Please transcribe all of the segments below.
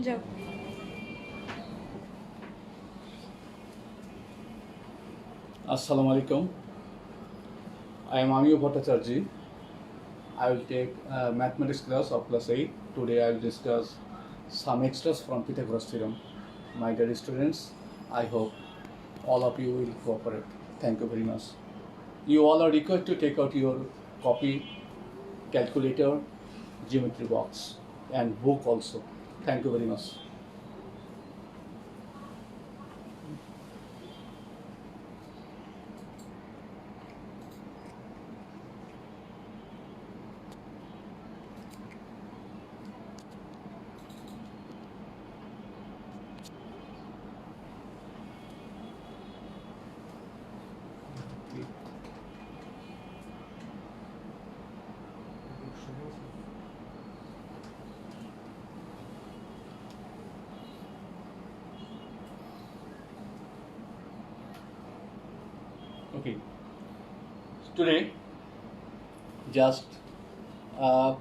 যাও। Assalamu alaikum. I am Amiyo Bhattacharjee. I will take mathematics class of class 8. Today I will discuss some extras from Pythagoras theorem. My dear students, I hope all of you will cooperate. Thank you very much. You all are required to take out your copy, calculator, geometry box and book also. Thank you very much. Okay. Today, just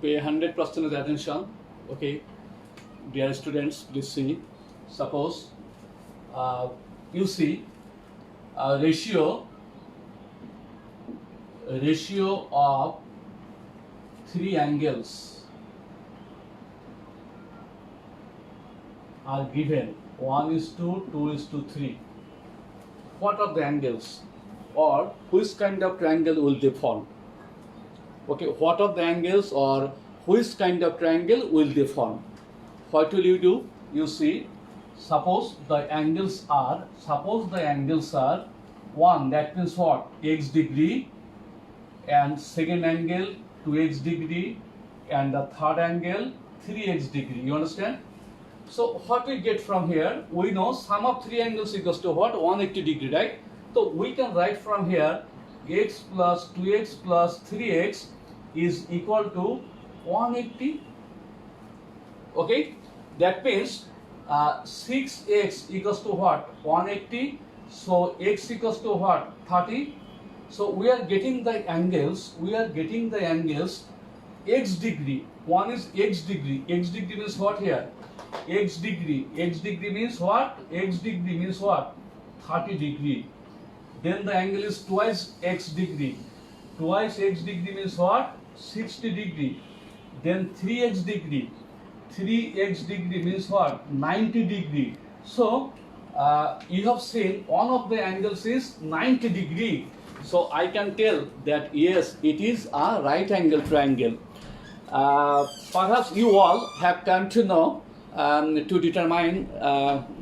pay 100% attention. Okay, dear students, please see. Suppose you see a ratio of three angles are given. 1:2, 2:3. What are the angles? Or which kind of triangle will they form? Okay, what are the angles or which kind of triangle will they form? What will you do? You see, suppose the angles are one, that means what? X degree, and second angle 2x degree, and the third angle 3x degree. You understand? So what we get from here, we know sum of three angles equals to what? 180 degree, right? So we can write from here x plus 2x plus 3x is equal to 180. Okay, that means 6x equals to what? 180. So x equals to what? 30. So we are getting the angles. X degree. One is x degree. X degree means what here? X degree. X degree means what? X degree means what? 30 degree. Then the angle is twice x degree. Twice x degree means what? 60 degree. Then 3x degree. 3x degree means what? 90 degree. So you have seen one of the angles is 90 degree. So I can tell that yes, it is a right angle triangle. Perhaps you all have come to know to determine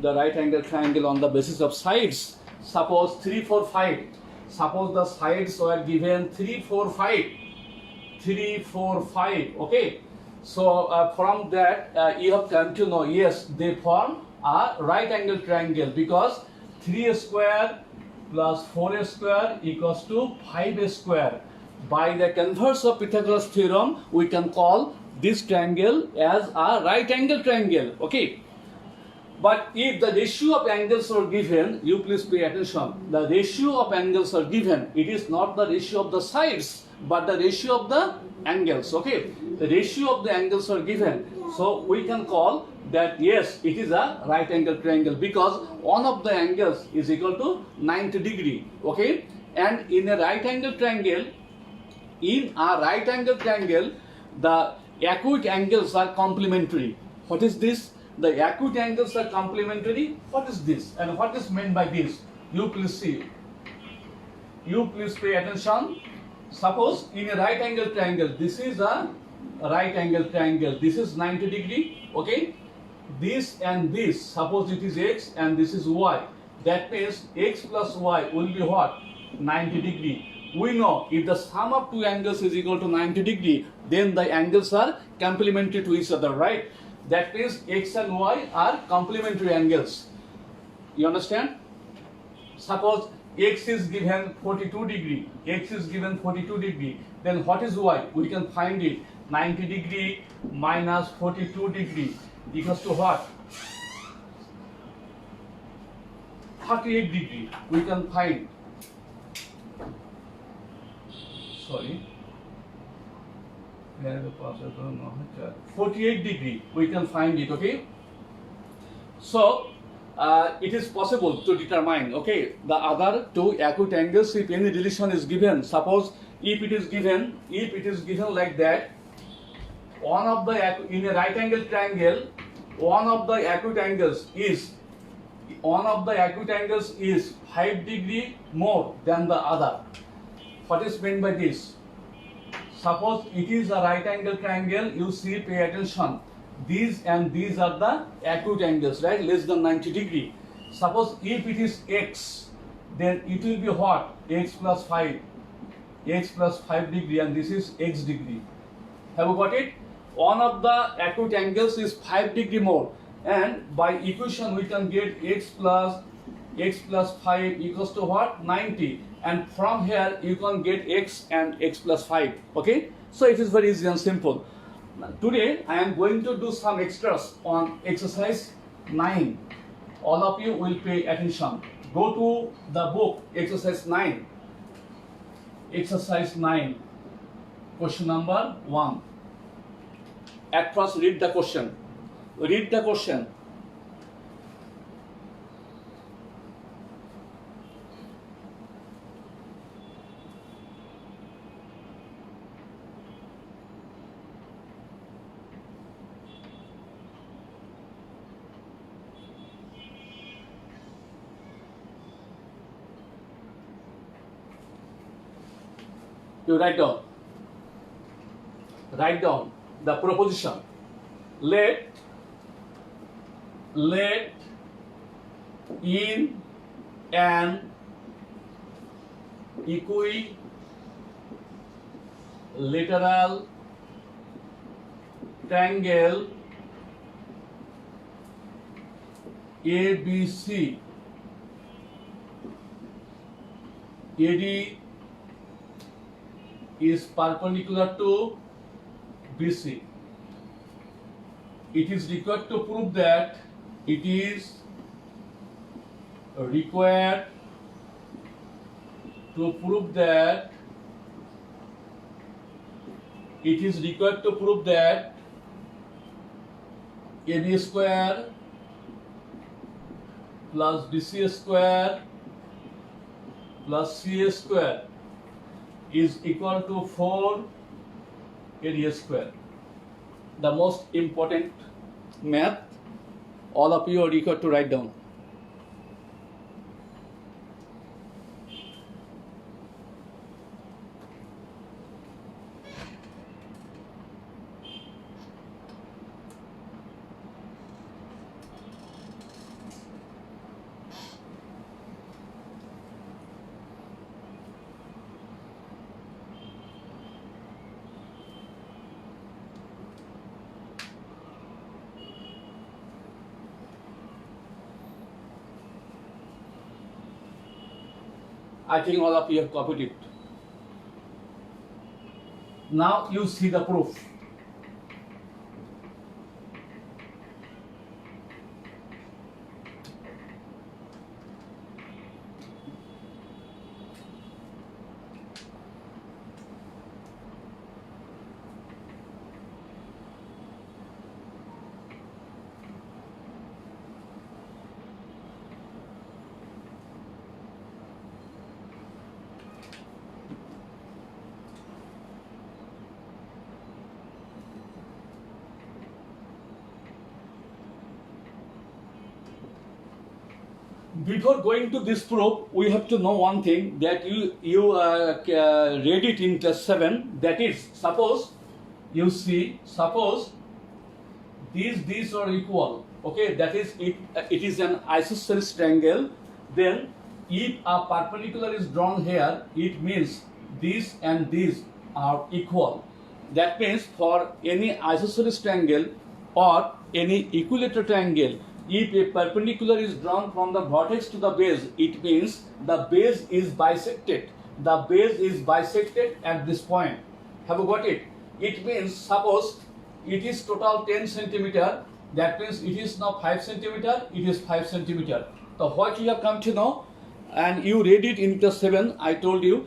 the right angle triangle on the basis of sides. Suppose 3, 4, 5. Suppose the sides were given 3, 4, 5. 3, 4, 5. Okay. So from that you have come to know, yes, they form a right angle triangle because 3 square plus 4 square equals to 5 square. By the converse of Pythagoras theorem, we can call this triangle as a right angle triangle. Okay. But if the ratio of angles are given, you please pay attention. The ratio of angles are given. It is not the ratio of the sides, but the ratio of the angles. Okay, the ratio of the angles are given. So we can call that yes, it is a right angle triangle because one of the angles is equal to 90 degree. Okay, and in a right angle triangle, the acute angles are complementary. What is this? The acute angles are complementary. What is this? And what is meant by this? You please see. You please pay attention. Suppose in a right angle triangle, this is a right angle triangle. This is 90 degree. Okay. This and this. Suppose it is x and this is y. That means x plus y will be what? 90 degree. We know if the sum of two angles is equal to 90 degree, then the angles are complementary to each other, right? That means x and y are complementary angles. You understand? Suppose x is given 42 degree. X is given 42 degree. Then what is y? We can find it. 90 degree minus 42 degree equals to what? 38 degree. We can find. Sorry. 48 degree, we can find it, okay? So it is possible to determine, okay, the other two acute angles if any relation is given. Suppose if it is given like that, one of the in a right angle triangle, one of the acute angles is 5 degree more than the other. What is meant by this? Suppose it is a right angle triangle, you see, pay attention. These and these are the acute angles, right? Less than 90 degree. Suppose if it is x, then it will be what? X plus 5 degree, and this is x degree. Have you got it? One of the acute angles is 5 degree more, and by equation we can get x plus 5 equals to what? 90, and from here you can get x and x plus 5. Okay, so it is very easy and simple. Today I am going to do some extras on exercise 9. All of you will pay attention. Go to the book, exercise 9. Exercise 9, question number 1. At first read the question. Read the question. You write down the proposition. Let in an equilateral triangle ABC, AD is perpendicular to BC. It is required to prove that it is required to prove that AB square plus BC square plus CA square is equal to 4 area square. The most important math, all of you are required to write down. I think all of you have copied it. Now you see the proof. Before going to this proof, we have to know one thing, that you read it in class 7. That is, suppose you see, suppose these are equal. Okay, that is, it is an isosceles triangle. Then if a perpendicular is drawn here, it means this and these are equal. That means for any isosceles triangle or any equilateral triangle, if a perpendicular is drawn from the vertex to the base, it means the base is bisected. The base is bisected at this point. Have you got it? It means, suppose it is total 10 centimeter. That means it is now 5 centimeter. It is 5 centimeter. So what you have come to know, and you read it in class 7, I told you,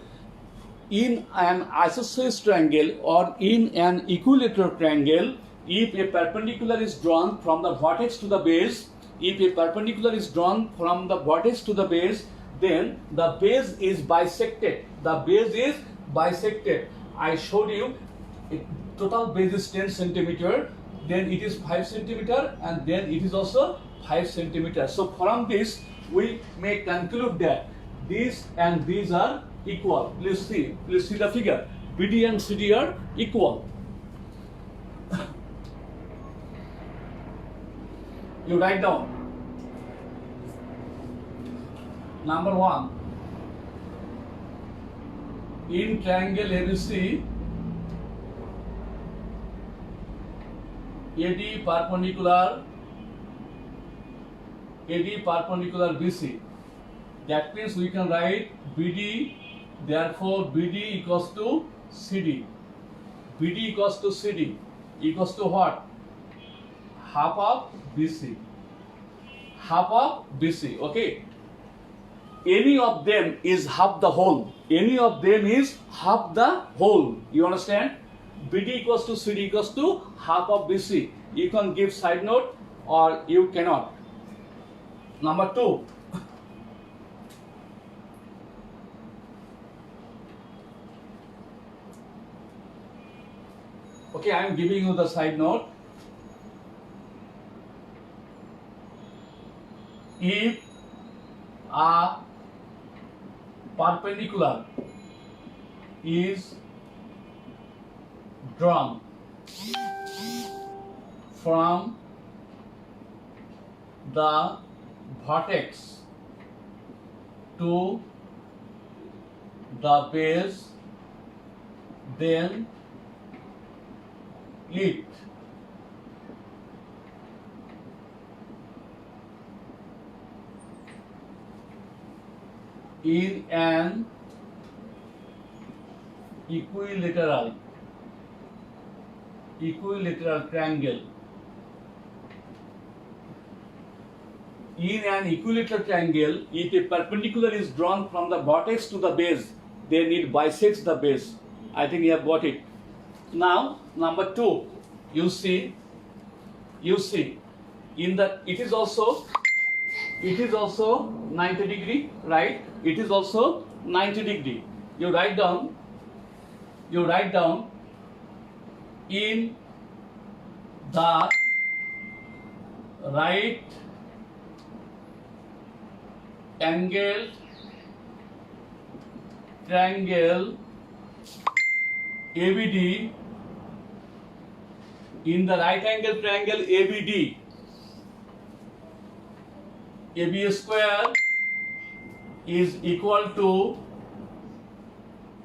in an isosceles triangle or in an equilateral triangle, if a perpendicular is drawn from the vertex to the base, if a perpendicular is drawn from the vertex to the base, then the base is bisected. The base is bisected. I showed you total base is 10 centimeter, then it is 5 centimeter, and then it is also 5 centimeter. So from this we may conclude that these and these are equal. Please see the figure. BD and CD are equal. You write down. Number 1. In triangle ABC, AD perpendicular BC. That means we can write BD, therefore BD equals to CD. BD equals to CD equals to what? Half of BC. Half of BC, okay? Any of them is half the whole. Any of them is half the whole. You understand? BD equals to CD equals to half of BC. You can give side note or you cannot. Number 2. Okay, I am giving you the side note. If a perpendicular is drawn from the vertex to the base, then it in an equilateral triangle. In an equilateral triangle, if a perpendicular is drawn from the vertex to the base, then it bisects the base. I think you have got it. Now, number 2, you see, in the it is also 90 degree, right? It is also 90 degree. You write down in the right angle triangle ABD, in the right angle triangle ABD, AB square is equal to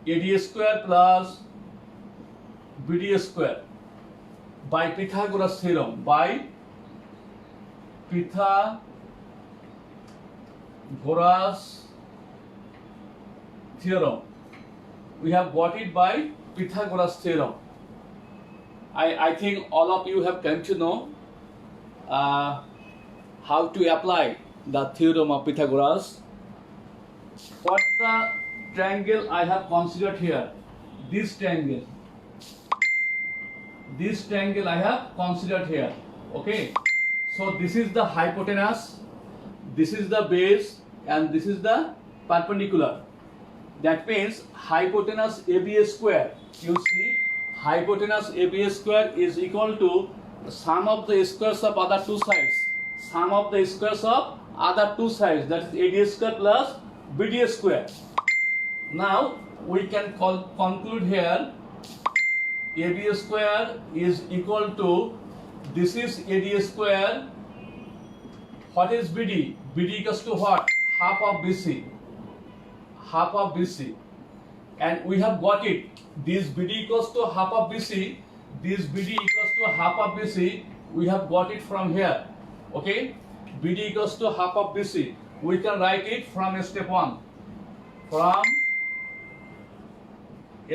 AD square plus BD square by Pythagoras theorem. By Pythagoras theorem. We have got it by Pythagoras theorem. I think all of you have come to know how to apply the theorem of Pythagoras. What the triangle I have considered here? This triangle I have considered here. Okay, so this is the hypotenuse, this is the base, and this is the perpendicular. That means hypotenuse ABA square. You see, hypotenuse ABA square is equal to sum of the squares of other two sides. Sum of the squares of other two sides, that is AD square plus BD square. Now we can conclude here AB square is equal to, this is AD square. What is BD? BD equals to what? Half of BC. Half of BC. And we have got it. This BD equals to half of BC. This BD equals to half of BC. We have got it from here. Okay? BD equals to half of BC. We can write it from step 1. From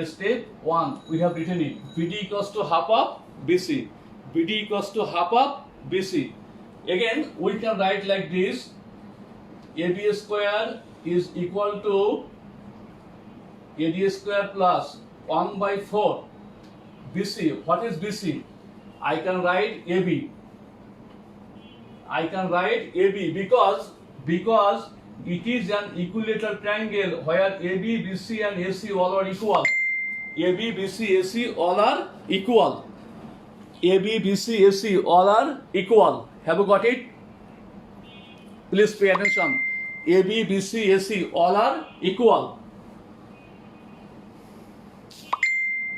step 1, we have written it. BD equals to half of BC. BD equals to half of BC. Again, we can write like this. AB square is equal to AD square plus 1 by 4 BC. What is BC? I can write AB. I can write AB because it is an equilateral triangle where AB, BC and AC all are equal. AB, BC, AC all are equal. AB, BC, AC all are equal. Have you got it? Please pay attention. AB, BC, AC all are equal.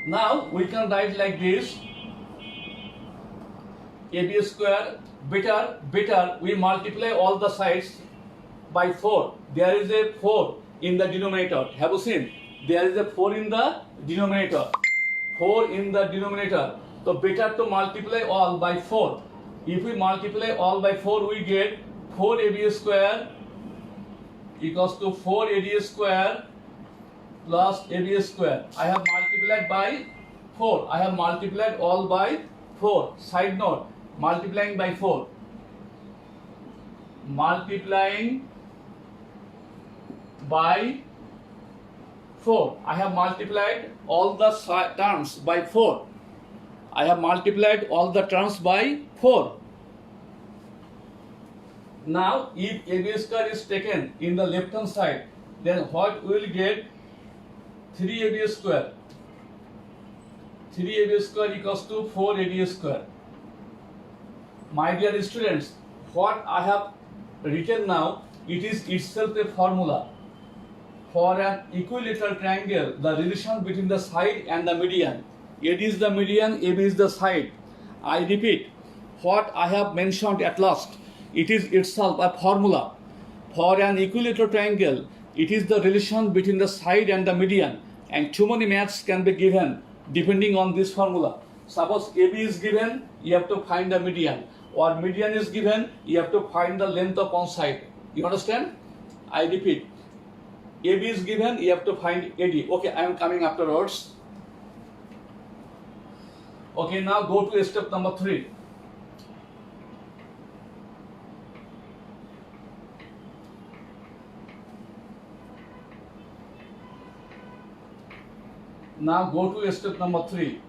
Now we can write like this. AB square, better we multiply all the sides by 4. There is a 4 in the denominator. Have you seen? There is a 4 in the denominator. 4 in the denominator. So better to multiply all by 4. If we multiply all by 4, we get 4AB square equals to 4AD square plus AB square. I have multiplied by 4. I have multiplied all by 4. Side note, multiplying by 4. Multiplying by 4. I have multiplied all the terms by 4. I have multiplied all the terms by 4. Now, if AB square is taken in the left hand side, then what we will get? 3AB square. 3AB square equals to 4AD square. My dear students, what I have written now, it is itself a formula. For an equilateral triangle, the relation between the side and the median. AD is the median, AB is the side. I repeat, what I have mentioned at last, it is itself a formula. For an equilateral triangle, it is the relation between the side and the median. And too many maths can be given depending on this formula. Suppose AB is given, you have to find the median. Or median is given, you have to find the length of one side. You understand? I repeat. AB is given, you have to find AD. Okay, I am coming afterwards. Okay, now go to step number 3. Now go to step number 3.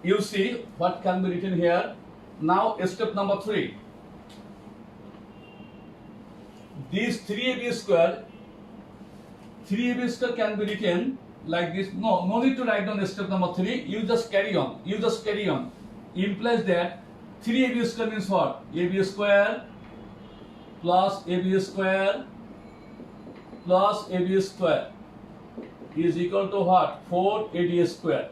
You see what can be written here. Now step number 3. This 3AB square can be written like this. No need to write down step number 3. You just carry on. Implies that 3AB square means what? AB square plus AB square plus AB square is equal to what? 4AD square.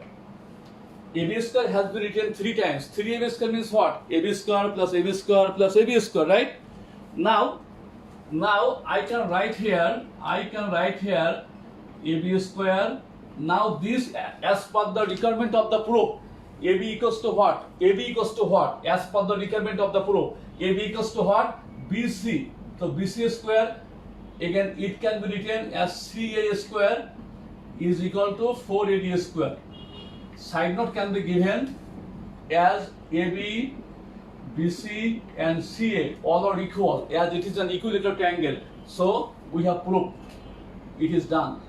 AB square has been written 3 times. 3AB square means what? AB square plus AB square plus AB square, right? Now I can write here AB square. Now this, as per the requirement of the proof, AB equals to what? As per the requirement of the proof, AB equals to what? BC. So BC square, again it can be written as CA square is equal to 4AD square. Side note can be given as AB, BC and CA all are equal, as it is an equilateral triangle. So we have proved. It is done.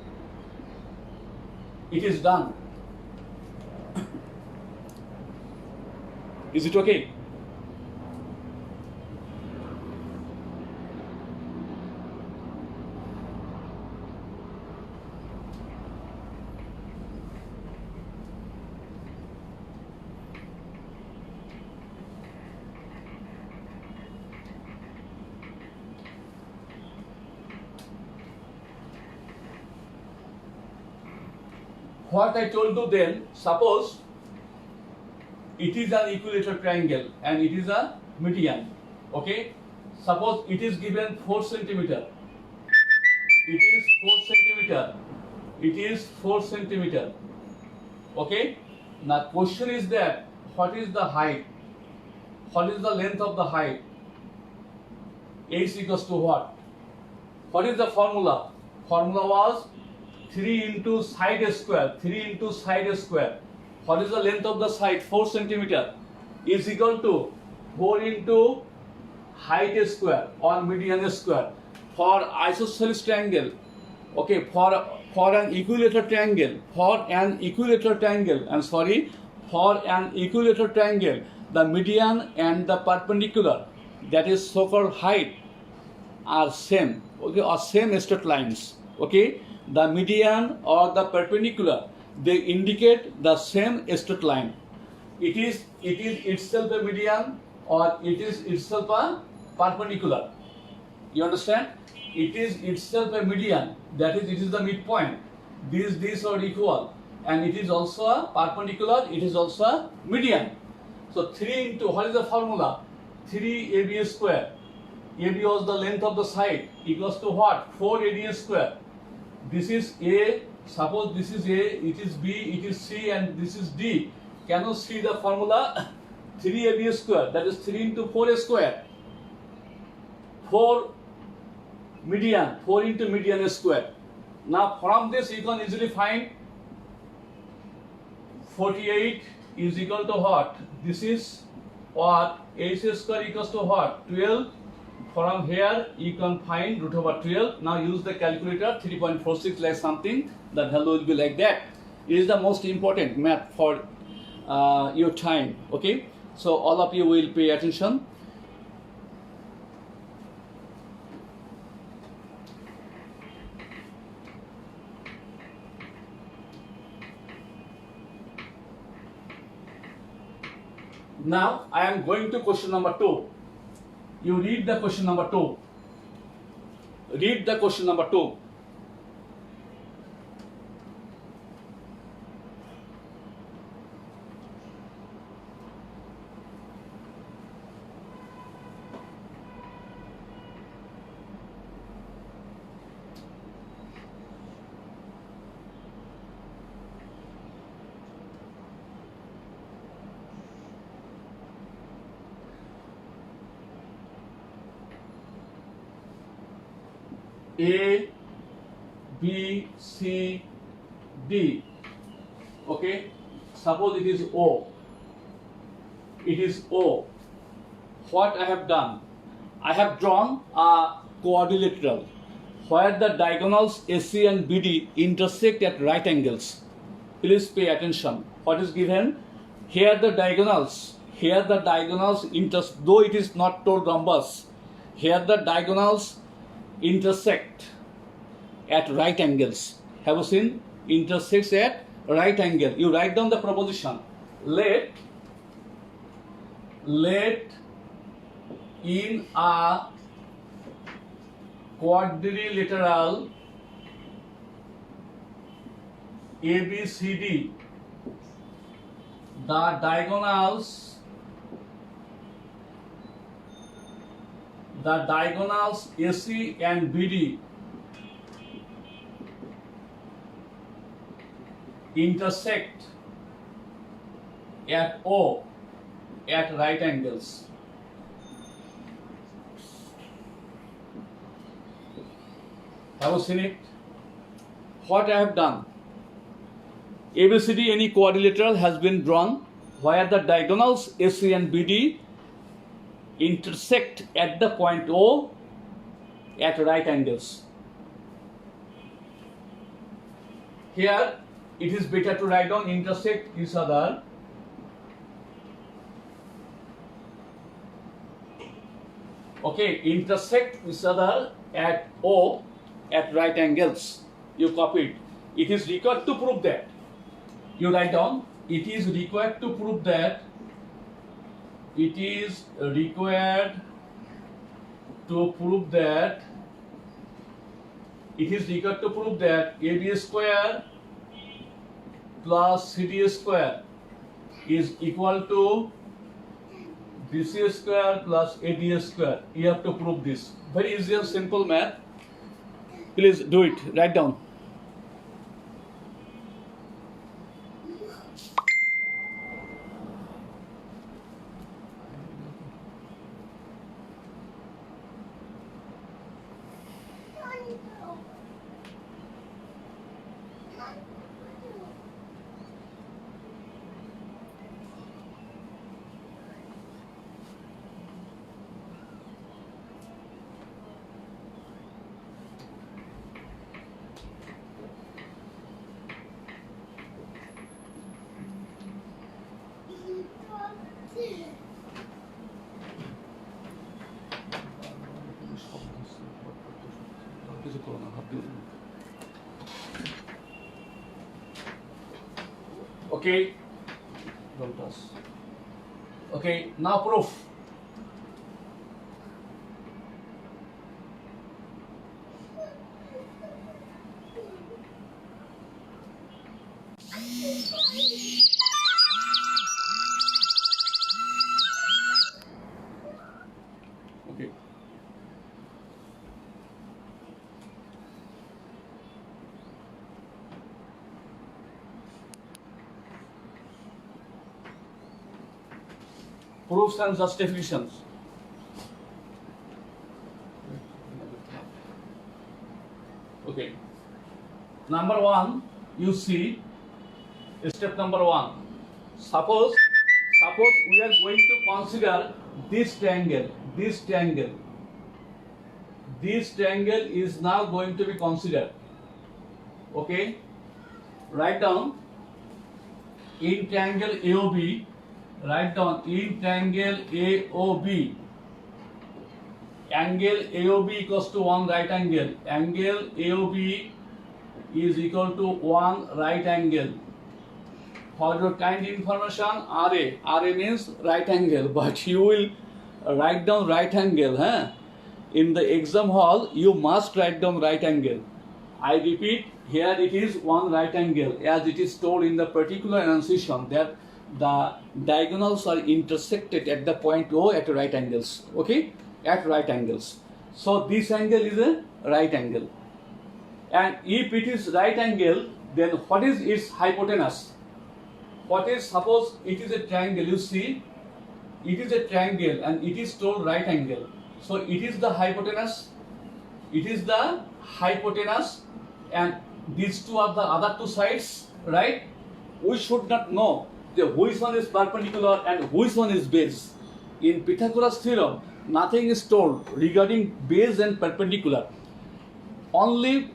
Is it okay? What I told you then, suppose it is an equilateral triangle and it is a median. Okay, suppose it is given 4 centimeter. It is 4 centimeter. Okay, now question is that what is the height? What is the length of the height? H equals to what? What is the formula? Formula was 3 into side square. What is the length of the side? 4 centimeter is equal to 4 into height square or median square. For isosceles triangle, okay, for an equilateral triangle, the median and the perpendicular, that is so-called height, are same, okay, or same straight lines, okay. The median or the perpendicular, they indicate the same straight line. It is itself a median or it is itself a perpendicular. You understand? It is itself a median, that is, it is the midpoint. These are equal, and it is also a perpendicular, it is also a median. So 3 into, what is the formula? 3ab square. AB was the length of the side, equals to what? 4AD square. This is A, suppose this is A, it is B, it is C, and this is D. Can you see the formula? 3AB square, that is 3 into 4A square. 4 median, 4 into median square. Now from this you can easily find 48 is equal to what? This is what? A square equals to what? 12. From here you can find root over 12. Now use the calculator, 3.46 like something, the value will be like that. It is the most important math for your time, okay. So all of you will pay attention. Now I am going to question number 2. You read the question number 2. Read the question number 2. A, B, C, D. Okay, suppose it is O. It is O. What I have done? I have drawn a quadrilateral where the diagonals AC and BD intersect at right angles. Please pay attention. What is given? Here the diagonals intersect, though it is not told rhombus. Here the diagonals intersect at right angles. Have you seen? Intersects at right angle. You write down the proposition. Let in a quadrilateral ABCD, the diagonals AC and BD intersect at O at right angles. Have you seen it? What I have done? ABCD, any quadrilateral has been drawn where the diagonals AC and BD intersect at the point O at right angles. Here it is better to write down intersect each other. Okay, intersect each other at O at right angles. You copy it. It is required to prove that. You write down, it is required to prove that. It is required to prove that. It is required to prove that AB square plus CD square is equal to BC square plus AD square. You have to prove this. Very easy and simple math. Please do it. Write down. Okay, don't touch. Okay, now proof. Okay. Proofs and justifications. Okay. Number one, you see, step number one. Suppose we are going to consider this triangle. This triangle is now going to be considered. Okay. Write down in triangle AOB. Write down in triangle AOB. Angle AOB equals to one right angle. Angle AOB is equal to one right angle. For your kind information, RA means right angle, but you will write down right angle. In the exam hall, you must write down right angle. I repeat, here it is one right angle, as it is told in the particular enunciation that the diagonals are intersected at the point O at right angles. Okay, at right angles. So this angle is a right angle, and if it is right angle, then what is its hypotenuse? Suppose it is a triangle, you see, it is a triangle and it is told right angle. So it is the hypotenuse, and these two are the other two sides, right? We should not know which one is perpendicular and which one is base. In Pythagoras theorem, nothing is told regarding base and perpendicular. Only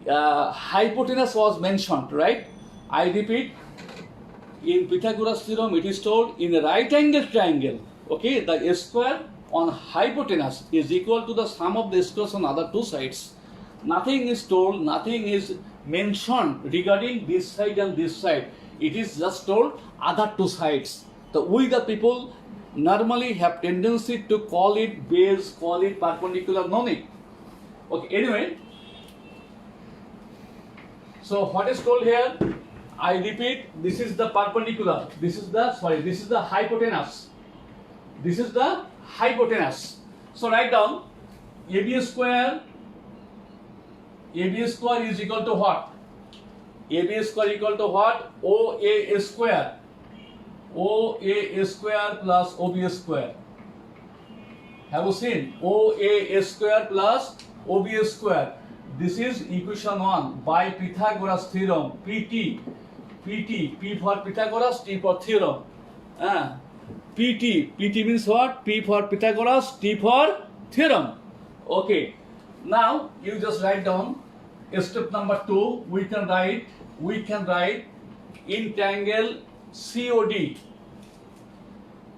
hypotenuse was mentioned, right? I repeat, in Pythagoras theorem, it is told in a right angle triangle, okay, the square on hypotenuse is equal to the sum of the squares on other two sides. Nothing is told, nothing is mentioned regarding this side and this side. It is just told other two sides. So we the people normally have tendency to call it base, call it perpendicular, no need. Okay, anyway. So what is told here? I repeat, this is the perpendicular, this is the hypotenuse. This is the hypotenuse. So write down AB square is equal to what? AB square equal to what? OA square. OA square plus OB square. Have you seen? OA square plus OB square. This is equation 1 by Pythagoras theorem. PT. P for Pythagoras, T for theorem. PT means what? P for Pythagoras, T for theorem. Okay. Now you just write down step number 2. We can write in triangle COD.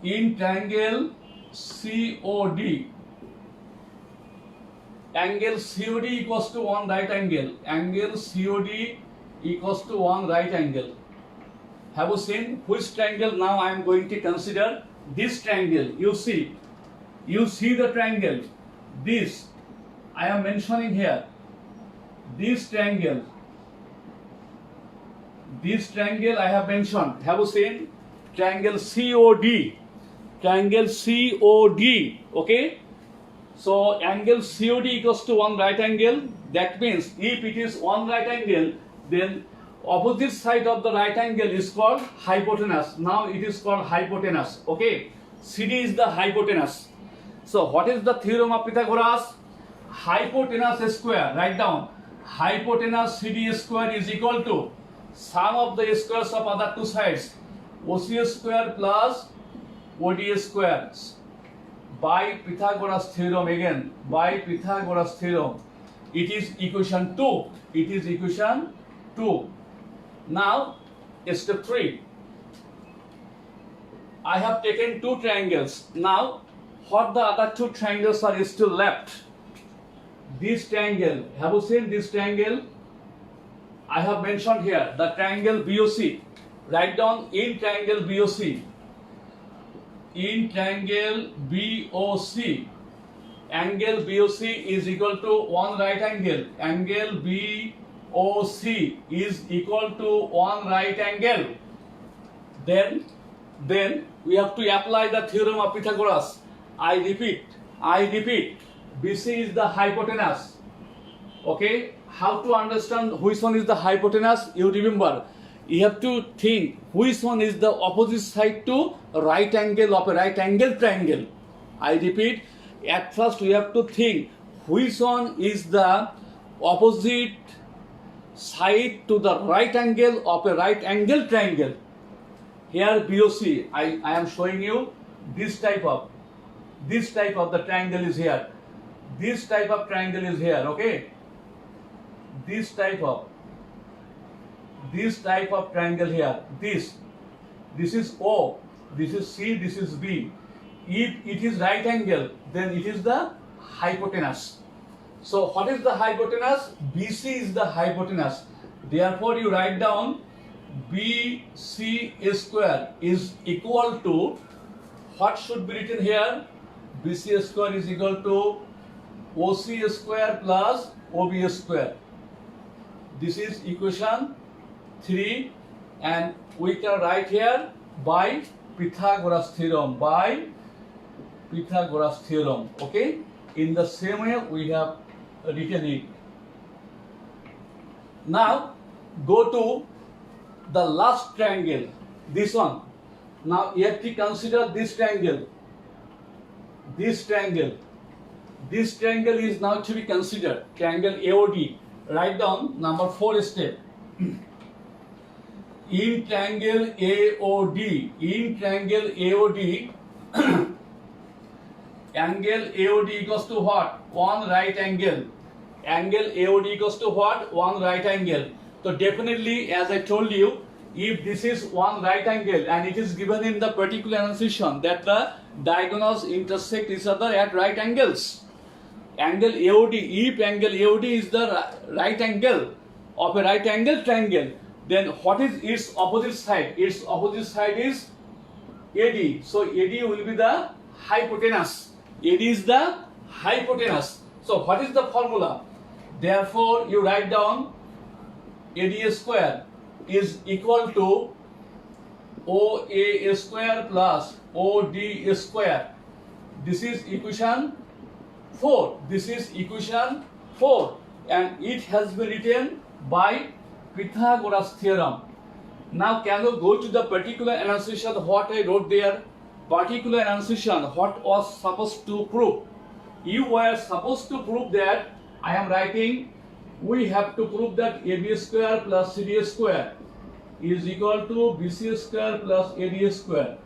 In triangle COD. Angle COD equals to one right angle. Angle COD equals to one right angle. Have you seen which triangle now I am going to consider? This triangle. You see the triangle. This I am mentioning here. This triangle I have mentioned. Have you seen? Triangle COD. Triangle COD. Okay. So angle COD equals to one right angle. That means if it is one right angle, then opposite side of the right angle is called hypotenuse. Now it is called hypotenuse. Okay. CD is the hypotenuse. So what is the theorem of Pythagoras? Hypotenuse square. Write down. Hypotenuse CD square is equal to sum of the squares of other two sides. OC square plus OD square. By Pythagoras theorem again. By Pythagoras theorem. It is equation 2. It is equation 2. Now, step 3. I have taken two triangles. Now, what the other two triangles are still left? This triangle. Have you seen this triangle? I have mentioned here the triangle BOC. write down in triangle BOC. In triangle BOC, angle BOC is equal to one right angle. Angle BOC is equal to one right angle. Then we have to apply the theorem of Pythagoras. I repeat, BC is the hypotenuse. Okay, how to understand which one is the hypotenuse? You remember, you have to think which one is the opposite side to right angle of a right angle triangle. I repeat, at first we have to think which one is the opposite side to the right angle of a right angle triangle. Here BOC, I am showing you this type of the triangle is here. This type of triangle is here, okay? This type of triangle here. This is O, this is C, this is B. If it is right angle, then it is the hypotenuse. So what is the hypotenuse? BC is the hypotenuse. Therefore you write down BC square is equal to, what should be written here? BC square is equal to OC square plus OB square. This is equation 3, and we can write here by Pythagoras theorem. Okay, in the same way we have written it. Now go to the last triangle, this one. Now you have to consider this triangle. This triangle is now to be considered, triangle AOD. Write down number 4 step. In triangle AOD, angle AOD equals to what? One right angle. Angle AOD equals to what? One right angle. So definitely, as I told you, if this is one right angle and it is given in the particular enunciation that the diagonals intersect each other at right angles. Angle AOD, if angle AOD is the right angle of a right angle triangle, then what is its opposite side? Its opposite side is AD. So AD will be the hypotenuse. AD is the hypotenuse. So what is the formula? Therefore you write down AD square is equal to OA square plus OD square. This is equation 4. And it has been written by Pythagoras theorem. Now can you go to the particular enunciation what I wrote there? Particular enunciation, what was supposed to prove? You were supposed to prove that, I am writing, we have to prove that AB square plus CD square is equal to BC square plus AD square.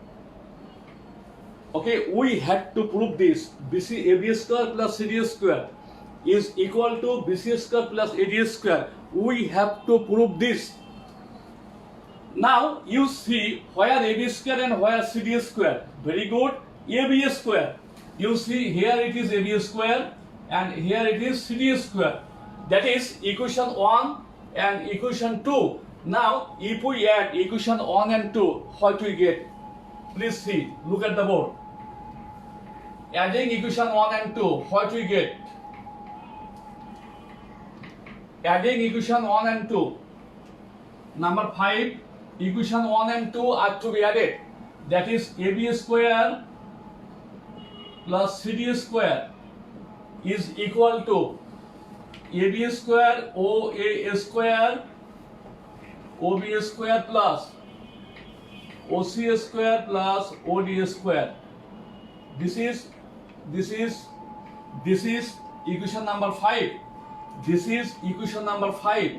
Okay, we had to prove this. AB square plus CD square is equal to BC square plus AD square. We have to prove this. Now you see where AB square and where CD square. Very good. AB square. You see here it is AB square and here it is CD square. That is equation 1 and equation 2. Now if we add equation 1 and 2, what we get? Please see. Look at the board. Adding equation 1 and 2, what we get? Adding equation 1 and 2. Number 5, equation 1 and 2 are to be added. That is AB square plus CD square is equal to AB square OA square OB square plus OC square plus OD square. This is equation number 5. This is equation number 5.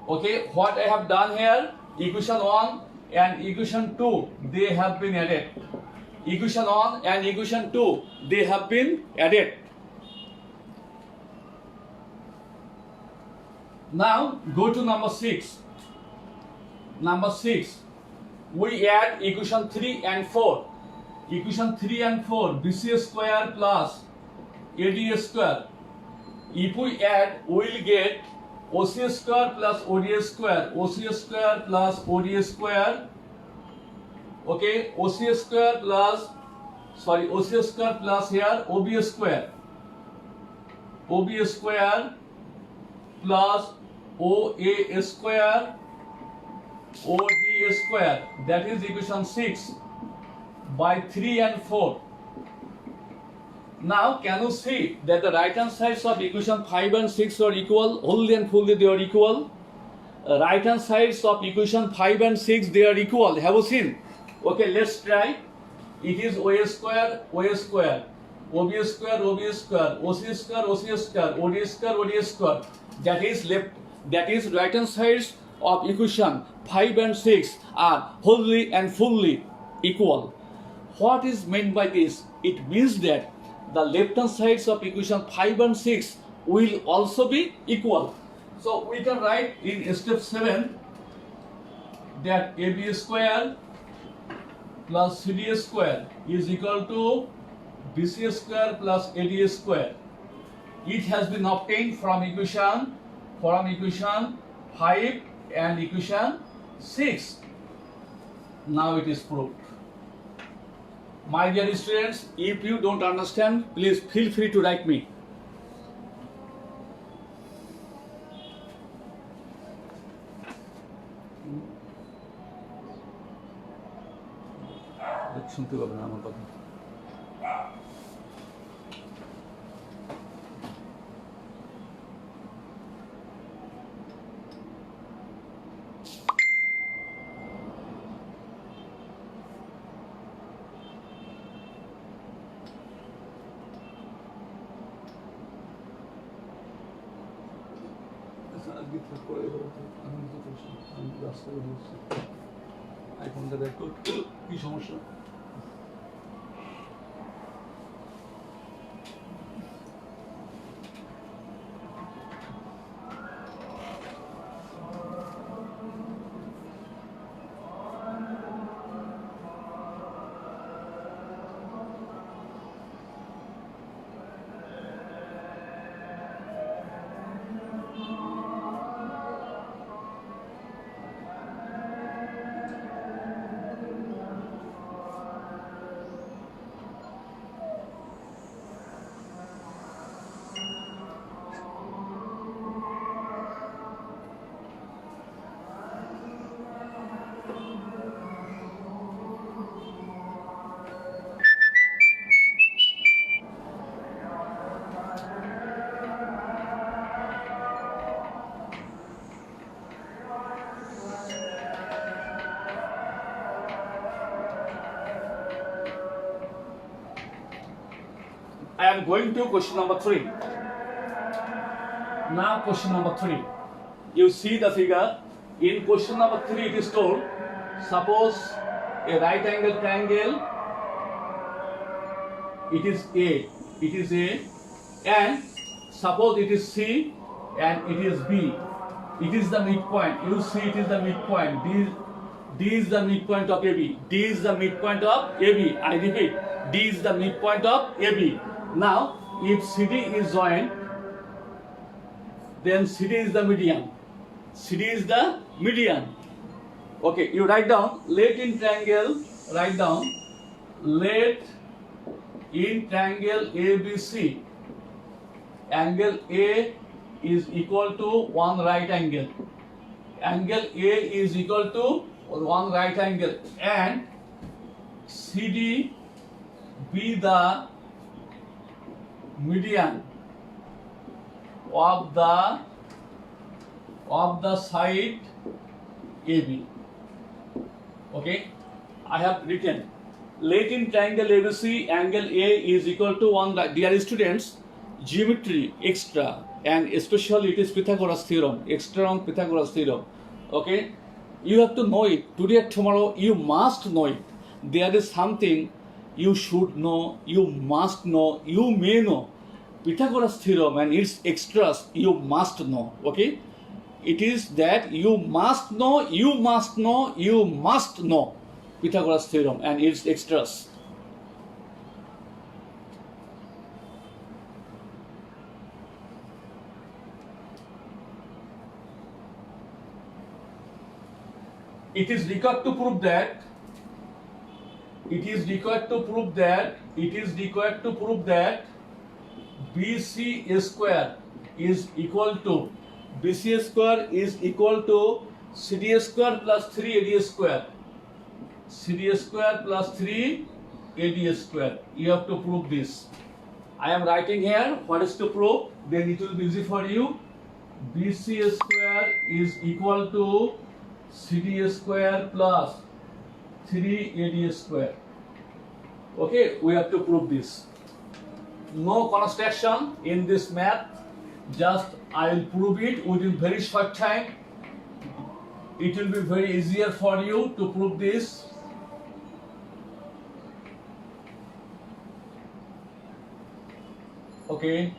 Okay, what I have done here, equation 1 and equation 2, they have been added. Equation 1 and equation 2, they have been added. Now go to number 6. Number 6, we add equation 3 and 4. Equation 3 and 4, BC square plus AD square. If we add, we will get OC square plus ODA square, OC square plus ODA square, okay, OC square plus, sorry, OC square plus here OB square, OB square plus OA square, OD square, that is equation 6 by 3 and 4. Now, can you see that the right hand sides of equation 5 and 6 are equal, wholly and fully they are equal? Right hand sides of equation 5 and 6 they are equal. Have you seen? Okay, let's try. It is OA square, OA square, OB square, OB square, OC square, OC square, OD square, OD square. That is left. That is right hand sides of equation 5 and 6 are wholly and fully equal. What is meant by this? It means that the left hand sides of equation 5 and 6 will also be equal. So we can write in step 7 that AB square plus CD square is equal to BC square plus AD square. It has been obtained from equation 5 and equation 6. Now it is proved. My dear students, if you don't understand, please feel free to write me. শুনতে পাবেন আমার কথা। আজকে করে আমি তো করছি, আমি রাস্তায় বলছি আইফোনটা দেখো কি সমস্যা। I am going to question number 3. Now question number 3. You see the figure. In question number 3 it is told, suppose a right angle triangle, it is A, and suppose it is C and it is B. It is the midpoint. You see it is the midpoint. D is the midpoint of AB. D is the midpoint of AB. I repeat, D is the midpoint of AB. Now, if CD is joined, then CD is the median. CD is the median. Okay, you write down, let in triangle, write down, let in triangle ABC, angle A is equal to one right angle. Angle A is equal to one right angle, and CD be the median of the side AB. Okay, I have written, let in triangle ABC, angle A is equal to one right. Dear students, geometry extra, and especially it is Pythagoras theorem, extra on Pythagoras theorem. Okay, you have to know it. Today and tomorrow you must know it. There is something you should know, you must know, you may know. Pythagoras theorem and its extras you must know. Okay, it is that you must know, you must know, you must know Pythagoras theorem and its extras. it is required to prove that BC square is equal to CD square plus 3AD square. CD square plus 3AD square. You have to prove this. I am writing here what is to prove, then it will be easy for you. BC square is equal to CD square plus 3AD square. Okay, we have to prove this. No construction in this math, just I will prove it within very short time. It will be very easier for you to prove this. Okay,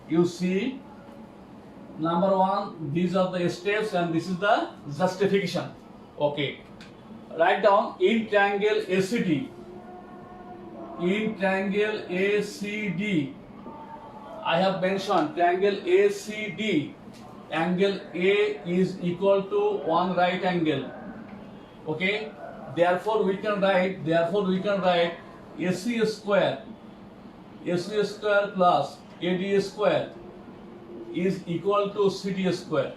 you see, number one, these are the steps and this is the justification. Okay, write down in triangle ACD. In triangle ACD, I have mentioned triangle ACD, angle A is equal to one right angle. Okay, therefore we can write AC square plus AD square is equal to CD square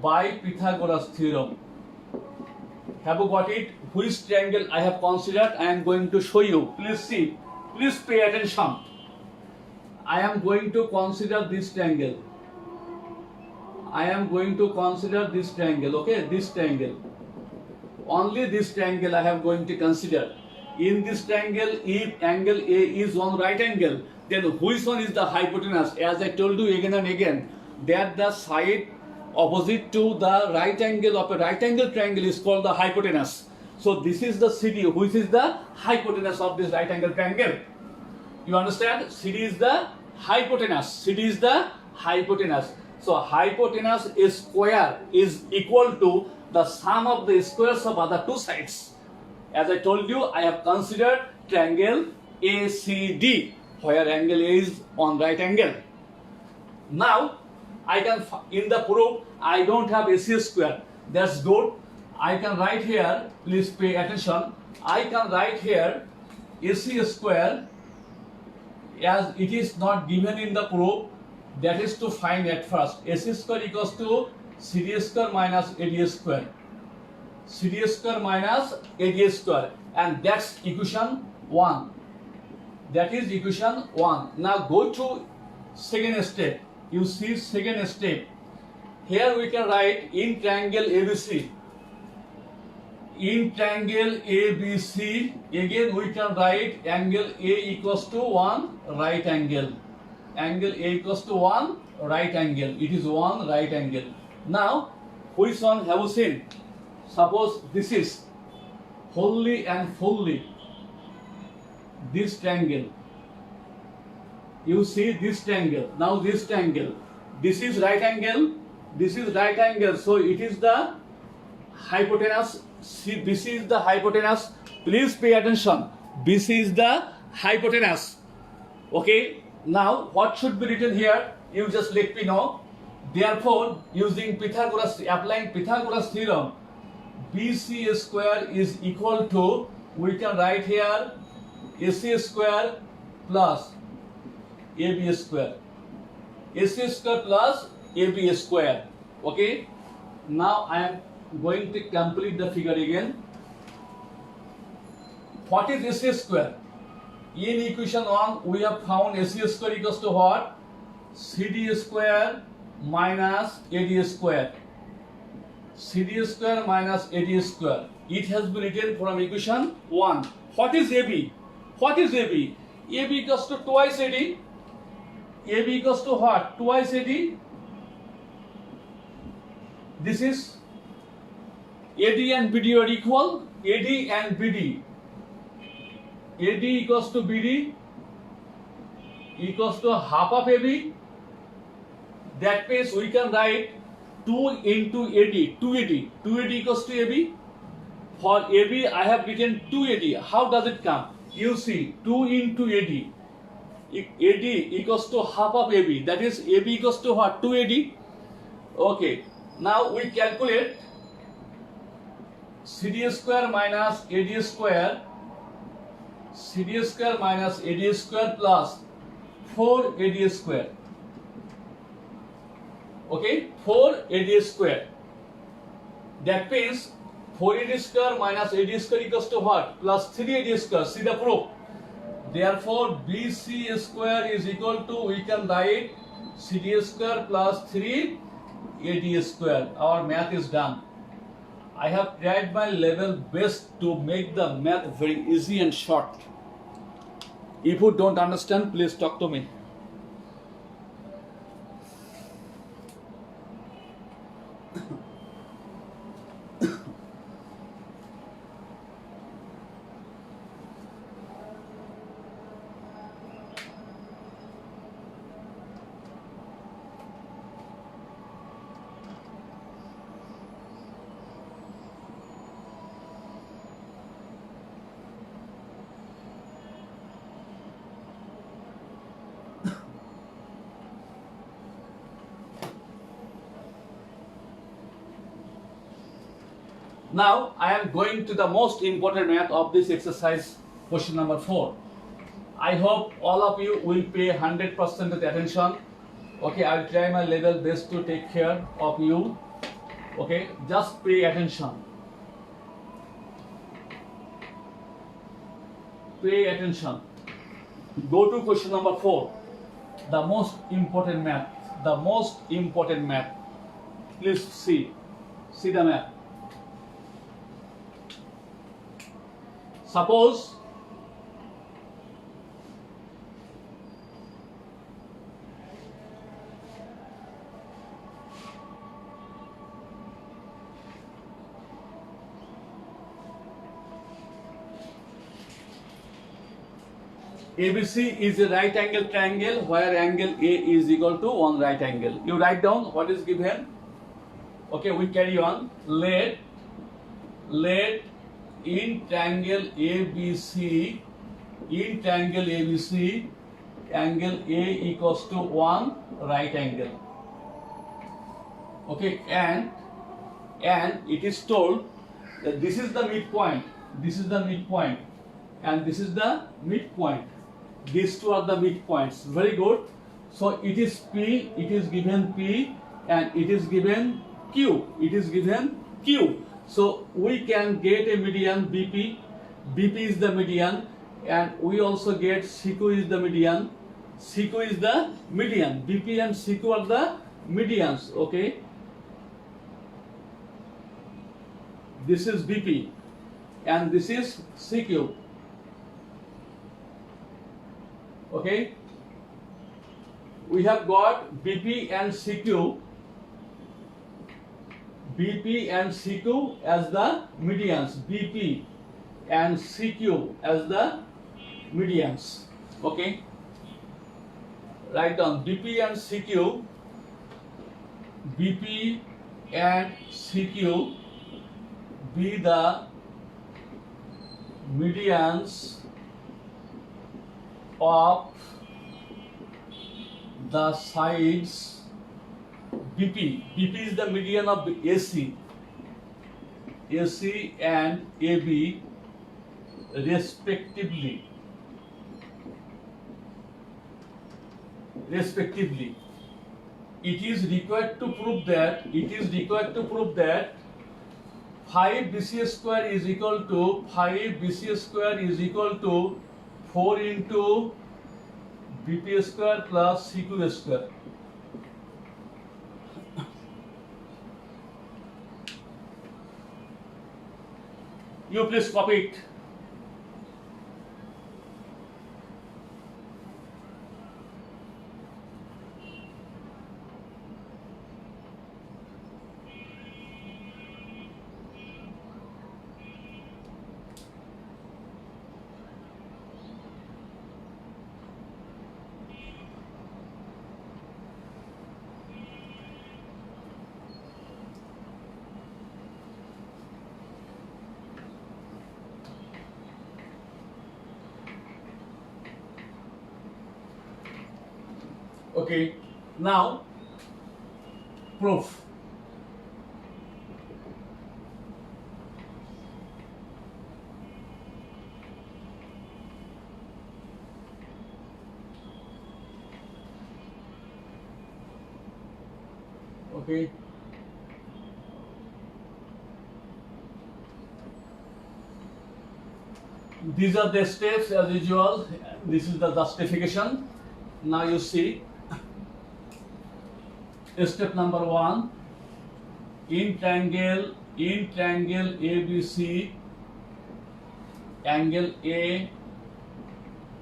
by Pythagoras theorem. Have you got it? Which triangle I have considered? I am going to show you. Please see. Please pay attention. I am going to consider this triangle. Okay, this triangle. Only this triangle I am going to consider. In this triangle, if angle A is one right angle, then which one is the hypotenuse? As I told you again and again, that the side opposite to the right angle of a right angle triangle is called the hypotenuse. So this is the CD, which is the hypotenuse of this right angle triangle. You understand? CD is the hypotenuse. So hypotenuse square is equal to the sum of the squares of other two sides. As I told you, I have considered triangle ACD, where angle A is on right angle. Now, I can, in the proof, I don't have AC square. That's good. I can write here, please pay attention. I can write here AC square, as it is not given in the proof. That is to find at first. AC square equals to CD square minus AD square. CD square minus AD square. And that's equation 1. That is equation 1. Now go to second step. You see second step. Here we can write in triangle ABC. In triangle ABC, again we can write angle A equals to 1 right angle. Angle A equals to 1 right angle. It is 1 right angle. Now, which one have you seen? Suppose this is wholly and fully this triangle. You see this triangle. Now this triangle. This is right angle. This is right angle. So it is the hypotenuse. See, this is the hypotenuse. Please pay attention. This is the hypotenuse. Okay. Now what should be written here? You just let me know. Therefore, using Pythagoras, applying Pythagoras theorem, BC square is equal to, we can write here AC square plus AB square. AC square plus AB square. Okay. Now I am going to complete the figure again. What is AC square? In equation 1, we have found AC square equals to what? CD square minus AD square. CD square minus AD square. It has been written from equation 1. What is AB? What is AB? AB equals to twice AD. AB equals to what? Twice AD. This is AD and BD are equal. AD and BD. AD equals to BD equals to half of AB. That means we can write 2 into AD, 2AD. 2AD equals to AB. For AB, I have written 2AD. How does it come? You see, 2 into AD. AD equals to half of AB. That is, AB equals to what? 2AD. Okay. Now we calculate CD square minus AD square, CD square minus AD square plus 4 AD square. Okay, 4 AD square. That means 4 AD square minus AD square equals to what? Plus 3 AD square. See the proof. Therefore, BC square is equal to, we can write CD square plus 3 AD square. Our math is done. I have tried my level best to make the math very easy and short. If you don't understand, please talk to me. Now I am going to the most important math of this exercise, question number 4. I hope all of you will pay 100% attention. Okay, I will try my level best to take care of you. Okay, just pay attention. Pay attention. Go to question number 4. The most important math. The most important math. Please see. See the math. Suppose ABC is a right angle triangle where angle A is equal to 1 right angle. You write down what is given. Okay, we carry on. Let in triangle ABC, angle A equals to 1 right angle. Okay, and it is told that this is the midpoint, and this is the midpoint. These two are the midpoints. Very good. So it is P, it is given P, and it is given Q. So we can get a median BP. BP is the median, and we also get CQ is the median. BP and CQ are the medians. Okay. This is BP, and this is CQ. Okay. We have got BP and CQ as the medians. BP and CQ as the medians. Okay. Write down BP and CQ be the medians of the sides. BP is the median of AC and AB respectively. It is required to prove that 5 BC square is equal to 4 into BP square plus CQ square. You please copy it. Okay, now proof. Okay. These are the steps as usual. This is the justification. Now you see step number 1. In triangle ABC, angle A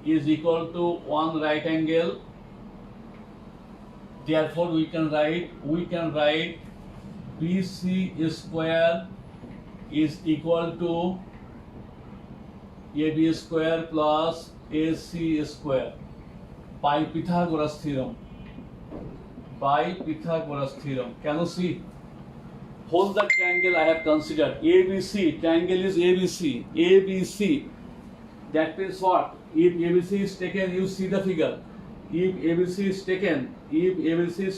is equal to one right angle. Therefore, we can write BC square is equal to AB square plus AC square by Pythagoras theorem. Can you see? Hold the triangle I have considered. ABC, triangle is ABC. That means what? If ABC is taken, you see the figure. If ABC is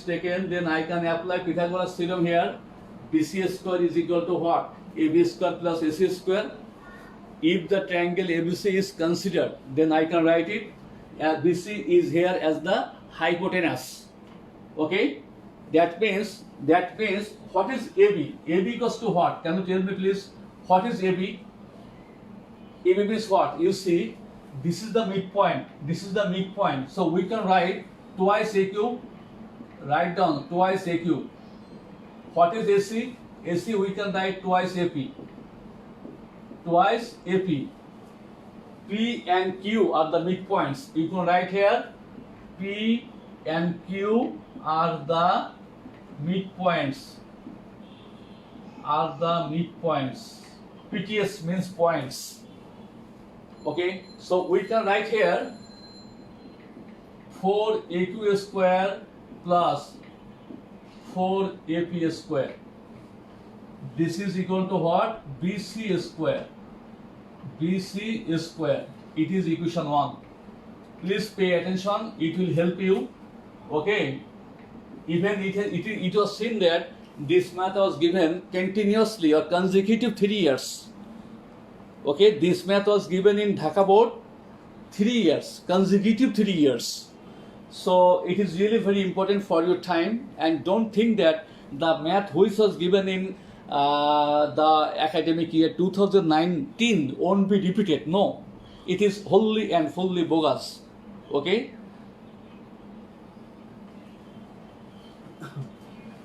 taken, then I can apply Pythagoras theorem here. BC square is equal to what? AB square plus AC square. If the triangle ABC is considered, then I can write it as BC is here as the hypotenuse. Okay? That means what is AB? AB equals to what? Can you tell me please? What is AB? AB means what? You see, this is the midpoint. So we can write twice AQ. Write down twice AQ. What is AC? AC we can write twice AP. P and Q are the midpoints. You can write here P and Q are the midpoints. PTS means points. Okay, so we can write here 4AQ square plus 4AP square. This is equal to what? BC square. It is equation 1. Please pay attention. It will help you. Okay. Even it was seen that this math was given continuously or consecutive 3 years. Okay. This math was given in Dhaka board 3 years, consecutive 3 years. So it is really very important for your time, and don't think that the math which was given in the academic year 2019 won't be repeated. No, it is wholly and fully bogus. Okay.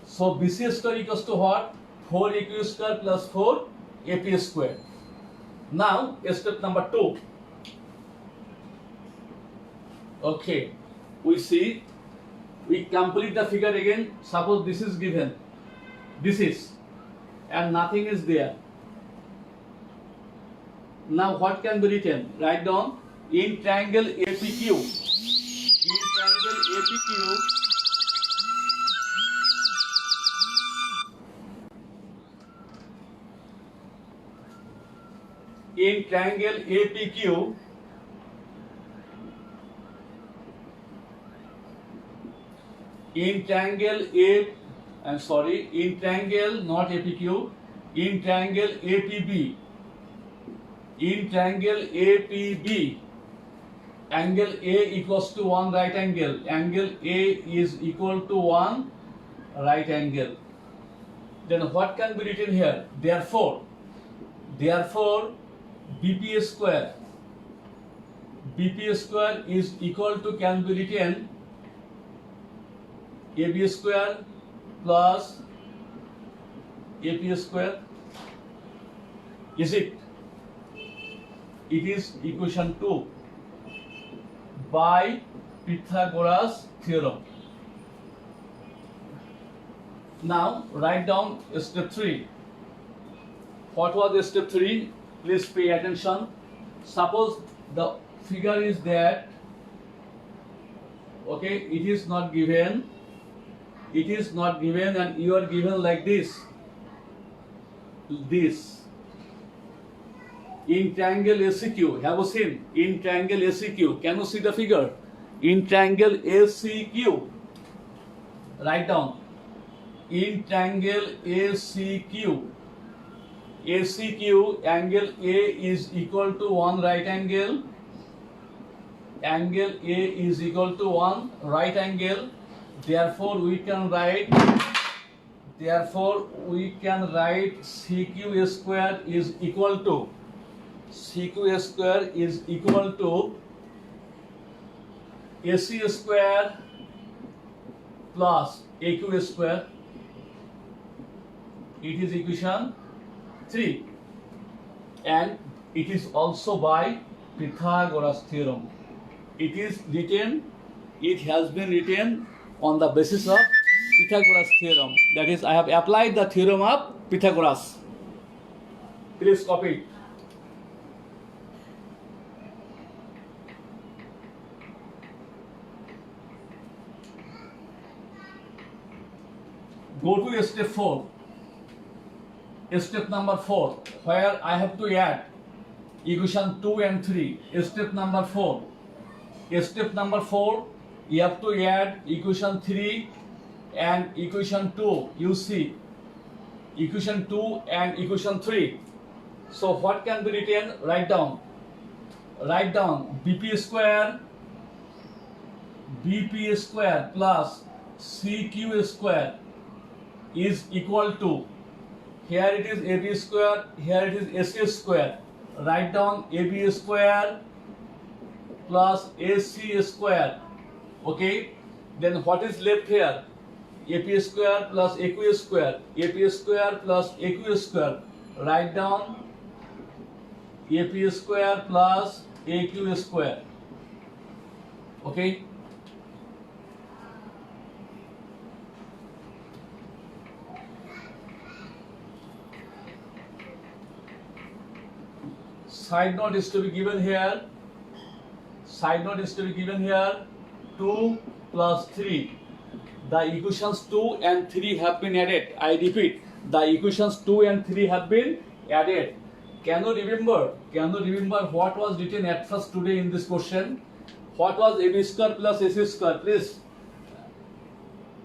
So BC square equals to what? 4AQ square plus 4AP square. Now step number 2. Okay, we complete the figure again. Suppose this is given, and nothing is there. Now what can be written? Write down in triangle APQ. In triangle APQ, in triangle not APQ, in triangle APB, angle A equals to one right angle. Angle A is equal to one right angle. Then what can be written here? Therefore, BP square is equal to, can be written AB square plus AP square. Is it? It is equation 2 by Pythagoras theorem. Now write down step 3. What was step 3? Please pay attention. Suppose the figure is that, okay, it is not given, and you are given like this. In triangle ACQ, have you seen? In triangle ACQ, can you see the figure? In triangle ACQ, write down. In triangle ACQ, angle A is equal to one right angle. Angle A is equal to one right angle. Therefore, we can write Therefore, we can write CQ square is equal to AC square plus AQ square. It is equation 3, and it is also by Pythagoras theorem. It has been written on the basis of Pythagoras theorem. That is, I have applied the theorem of Pythagoras. Please copy it. Go to step 4. Step number 4, where I have to add equation 2 and 3. Step number 4. Step number 4, you have to add equation 3 and equation 2. You see, equation 2 and equation 3. So what can be written? Write down BP square plus CQ square is equal to, here it is AB square, here it is AC square. Write down AB square plus AC square. Okay, then what is left here? AP square plus AQ square. AP square plus AQ square. Write down AP square plus AQ square. Okay. Side note is to be given here. 2 plus 3. The equations 2 and 3 have been added. I repeat, the equations 2 and 3 have been added. Can you remember what was written at first today in this question? What was AB square plus AC square? Please.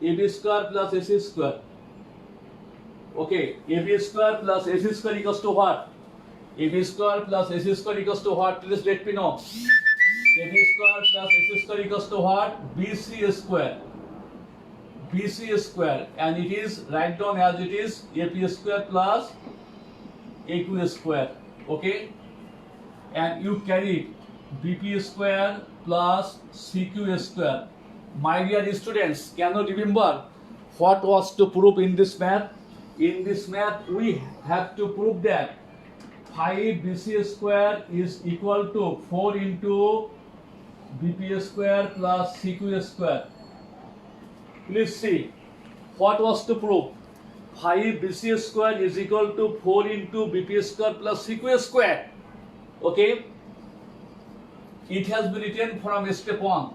AB square plus AC square. Okay, AB square plus AC square equals to what? AB square plus AC square equals to what? Please let me know. AB square plus AC square equals to what? BC square. And it is, write down as it is, AP square plus AQ square. Okay, and you carry BP square plus CQ square. My dear students, can you remember what was to prove in this math? In this math, we have to prove that 5 BC square is equal to 4 into BP square plus CQ square. Please see, what was to prove? 5 BC square is equal to 4 into BP square plus CQ square. Okay, it has been written from step 1.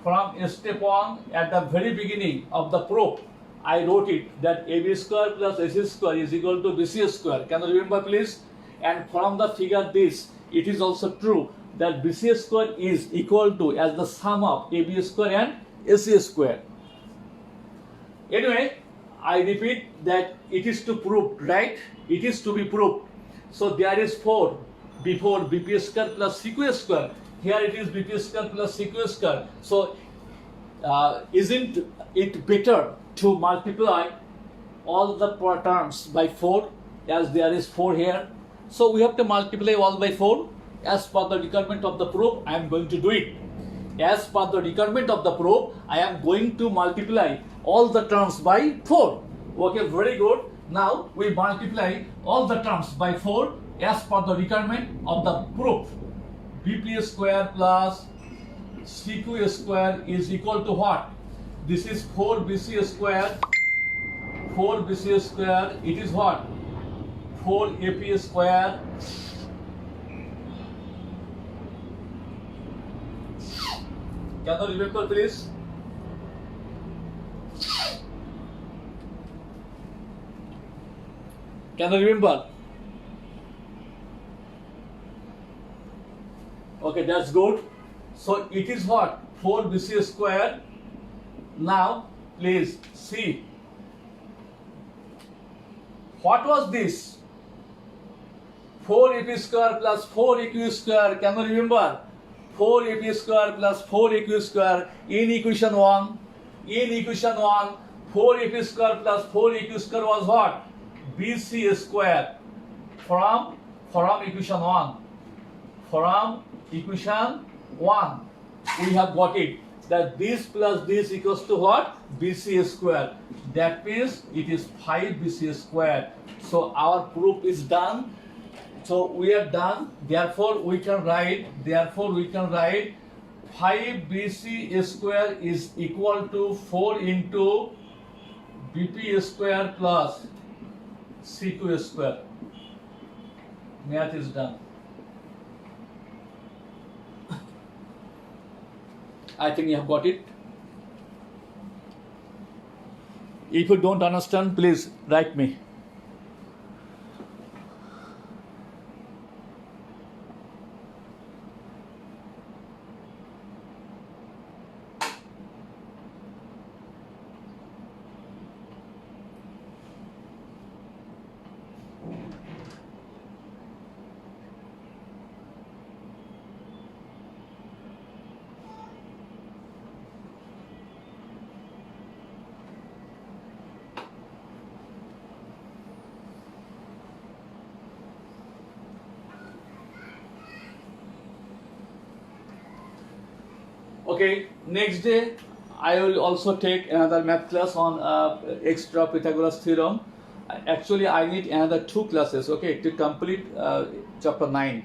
At the very beginning of the proof, I wrote it that AB square plus AC square is equal to BC square. Can you remember, please? And from the figure this, it is also true that BC square is equal to as the sum of AB square and AC square. Anyway, I repeat that it is to prove, right? It is to be proved. So there is 4 before BP square plus CQ square. Here it is BP square plus CQ square. So isn't it better to multiply all the terms by 4, as there is 4 here? So we have to multiply all by 4. As per the requirement of the proof, I am going to do it. As per the requirement of the proof, I am going to multiply all the terms by 4. Okay, very good. Now we multiply all the terms by 4 as per the requirement of the proof. BP square plus CQ square is equal to what? This is 4 BC square. 4 BC square, it is what? 4 AP square. Can you remember, please? Can you remember? Okay, that's good. So it is what? 4 BC square. Now, please see. What was this? 4 AP square plus 4 AQ square. Can you remember? 4 AP square plus 4 AQ square in equation 1. In equation 1, 4ac square plus 4aq square was what? bc square from equation 1. From equation 1, we have got it that this plus this equals to what? bc square. That means it is 5bc square. So our proof is done. So we are done. Therefore we can write 5bc square is equal to 4 into bp square plus c2 square. Math is done. I think you have got it. If you don't understand, please write me. Okay, next day I will also take another math class on extra Pythagoras theorem. Actually, I need another 2 classes, okay, to complete chapter 9.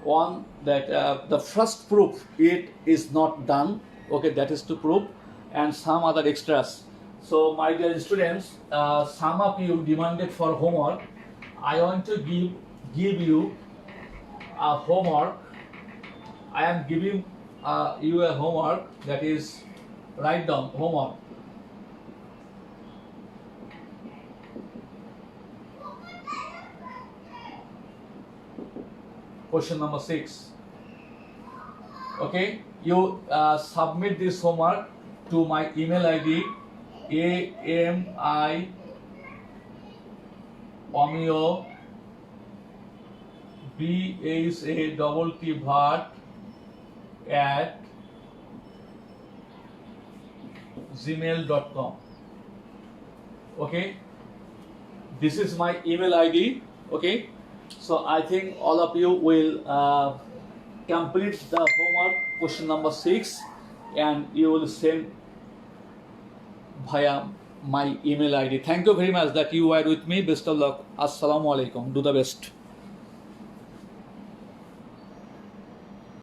One, that the first proof, it is not done, okay, that is to prove, and some other extras. So, my dear students, some of you demanded for homework. I want to give you a homework. I am giving you a homework, that is, write down homework. Question number 6. Okay, you submit this homework to my email ID amio bhatt@gmail.com. Okay, this is my email ID. Okay, so I think all of you will complete the homework question number 6 and you will send via my email ID. Thank you very much that you were with me. Best of luck. Assalamu alaikum. Do the best.